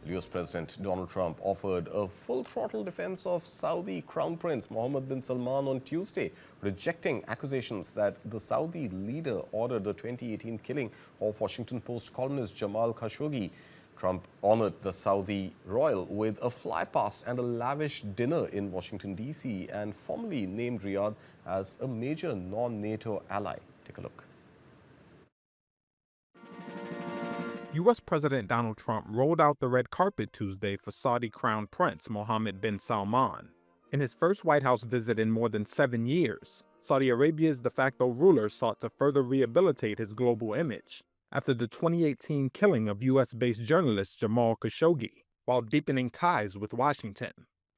US President Donald Trump offered a full-throttle defense of Saudi Crown Prince Mohammed bin Salman on Tuesday, rejecting accusations that the Saudi leader ordered the 2018 killing of Washington Post columnist Jamal Khashoggi. Trump honored the Saudi royal with a flypast and a lavish dinner in Washington, D.C. and formally named Riyadh as a major non-NATO ally. Take a look. U.S. President Donald Trump rolled out the red carpet Tuesday for Saudi Crown Prince Mohammed bin Salman. In his first White House visit in more than 7 years, Saudi Arabia's de facto ruler sought to further rehabilitate his global image after the 2018 killing of U.S.-based journalist Jamal Khashoggi, while deepening ties with Washington.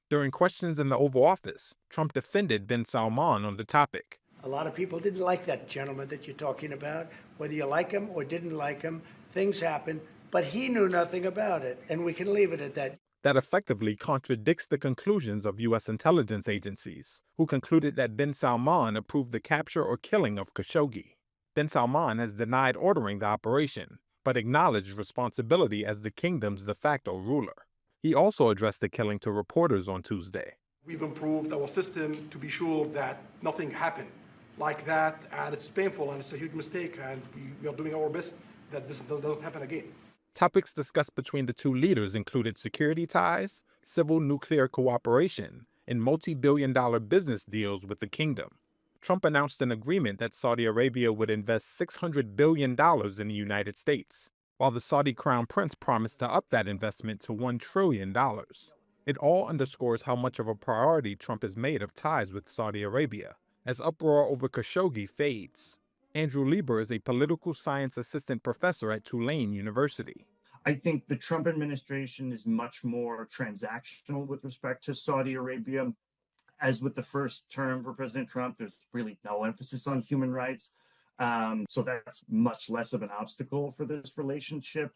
During questions in the Oval Office, Trump defended bin Salman on the topic. A lot of people didn't like that gentleman that you're talking about. Whether you like him or didn't like him, things happen, but he knew nothing about it, and we can leave it at that. That effectively contradicts the conclusions of U.S. intelligence agencies, who concluded that bin Salman approved the capture or killing of Khashoggi. Bin Salman has denied ordering the operation, but acknowledged responsibility as the kingdom's de facto ruler. He also addressed the killing to reporters on Tuesday. We've improved our system to be sure that nothing happened like that, and it's painful and it's a huge mistake, and we are doing our best that this doesn't happen again. Topics discussed between the two leaders included security ties, civil nuclear cooperation, and multi-billion-dollar business deals with the kingdom. Trump announced an agreement that Saudi Arabia would invest $600 billion in the United States, while the Saudi Crown Prince promised to up that investment to $1 trillion. It all underscores how much of a priority Trump has made of ties with Saudi Arabia, as uproar over Khashoggi fades. Andrew Lieber is a political science assistant professor at Tulane University. I think the Trump administration is much more transactional with respect to Saudi Arabia. As with the first term for President Trump, there's really no emphasis on human rights. So that's much less of an obstacle for this relationship.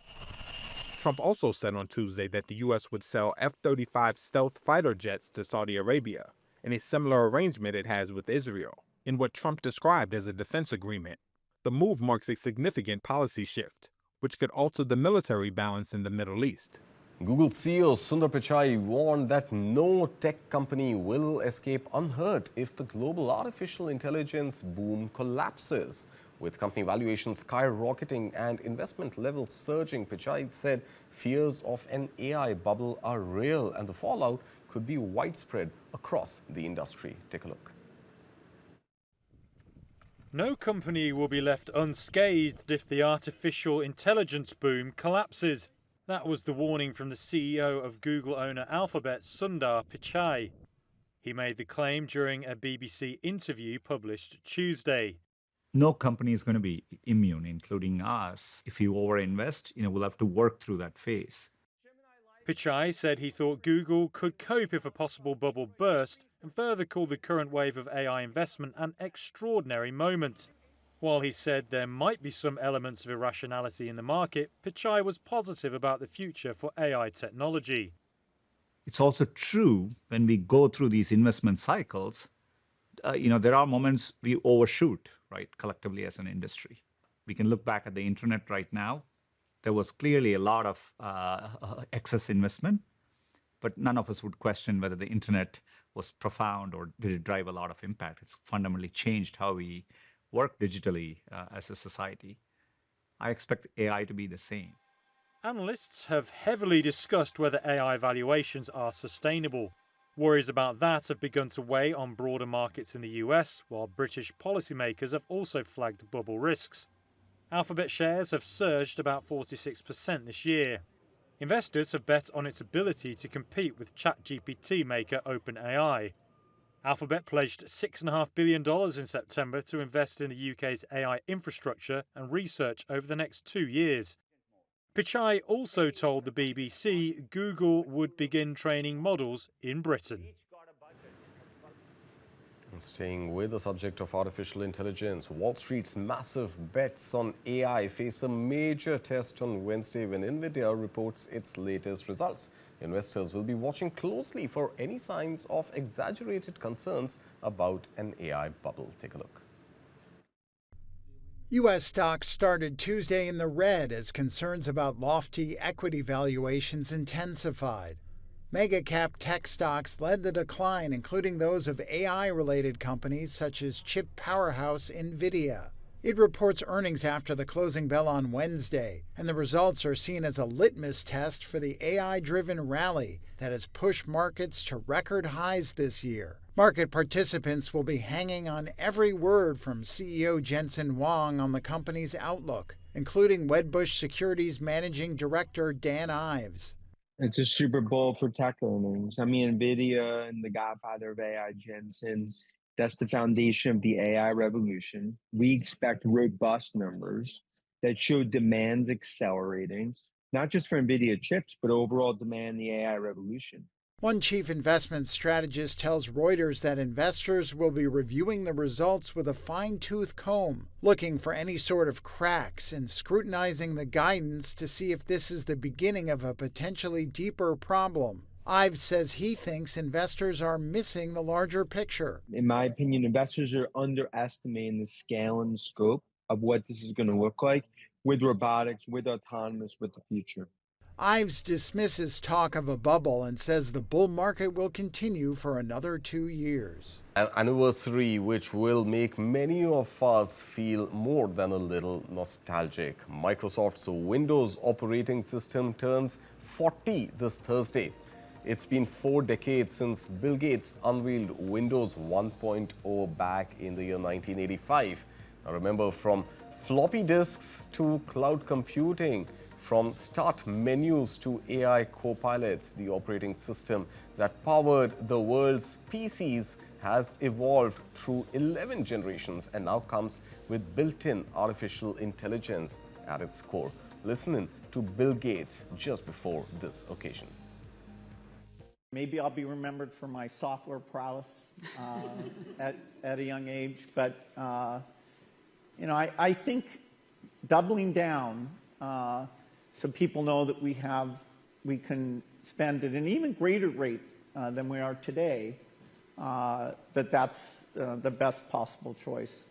Trump also said on Tuesday that the U.S. would sell F-35 stealth fighter jets to Saudi Arabia, in a similar arrangement it has with Israel, in what Trump described as a defense agreement. The move marks a significant policy shift, which could alter the military balance in the Middle East. Google CEO Sundar Pichai warned that no tech company will escape unhurt if the global artificial intelligence boom collapses. With company valuations skyrocketing and investment levels surging, Pichai said fears of an AI bubble are real and the fallout could be widespread across the industry. Take a look. No company will be left unscathed if the artificial intelligence boom collapses. That was the warning from the CEO of Google owner Alphabet, Sundar Pichai. He made the claim during a BBC interview published Tuesday. No company is going to be immune, including us. If you overinvest, we'll have to work through that phase. Pichai said he thought Google could cope if a possible bubble burst, and further called the current wave of AI investment an extraordinary moment. While he said there might be some elements of irrationality in the market, Pichai was positive about the future for AI technology. It's also true when we go through these investment cycles, there are moments we overshoot, right, collectively as an industry. We can look back at the internet right now. There was clearly a lot of excess investment, but none of us would question whether the internet was profound or did it drive a lot of impact. It's fundamentally changed how we work digitally as a society. I expect AI to be the same. Analysts have heavily discussed whether AI valuations are sustainable. Worries about that have begun to weigh on broader markets in the US, while British policymakers have also flagged bubble risks. Alphabet shares have surged about 46% this year. Investors have bet on its ability to compete with ChatGPT maker OpenAI. Alphabet pledged $6.5 billion in September to invest in the UK's AI infrastructure and research over the next 2 years. Pichai also told the BBC Google would begin training models in Britain. Staying with the subject of artificial intelligence, Wall Street's massive bets on AI face a major test on Wednesday when Nvidia reports its latest results. Investors will be watching closely for any signs of exaggerated concerns about an AI bubble. Take a look. U.S. stocks started Tuesday in the red as concerns about lofty equity valuations intensified. Mega-cap tech stocks led the decline, including those of AI-related companies such as chip powerhouse Nvidia. It reports earnings after the closing bell on Wednesday, and the results are seen as a litmus test for the AI-driven rally that has pushed markets to record highs this year. Market participants will be hanging on every word from CEO Jensen Huang on the company's outlook, including Wedbush Securities Managing Director Dan Ives. It's a Super Bowl for tech earnings. I mean, Nvidia and the godfather of AI, Jensen, that's the foundation of the AI revolution. We expect robust numbers that show demand accelerating, not just for Nvidia chips, but overall demand in the AI revolution. One chief investment strategist tells Reuters that investors will be reviewing the results with a fine-tooth comb, looking for any sort of cracks and scrutinizing the guidance to see if this is the beginning of a potentially deeper problem. Ives says he thinks investors are missing the larger picture. In my opinion, investors are underestimating the scale and scope of what this is going to look like with robotics, with autonomous, with the future. Ives dismisses talk of a bubble and says the bull market will continue for another 2 years. An anniversary which will make many of us feel more than a little nostalgic. Microsoft's Windows operating system turns 40 this Thursday. It's been 4 decades since Bill Gates unveiled Windows 1.0 back in the year 1985. Now remember, from floppy disks to cloud computing, from start menus to AI co-pilots, the operating system that powered the world's PCs has evolved through 11 generations and now comes with built-in artificial intelligence at its core. Listen in to Bill Gates just before this occasion. Maybe I'll be remembered for my software prowess at a young age, but I think doubling down so people know that we can spend at an even greater rate than we are today, that's the best possible choice.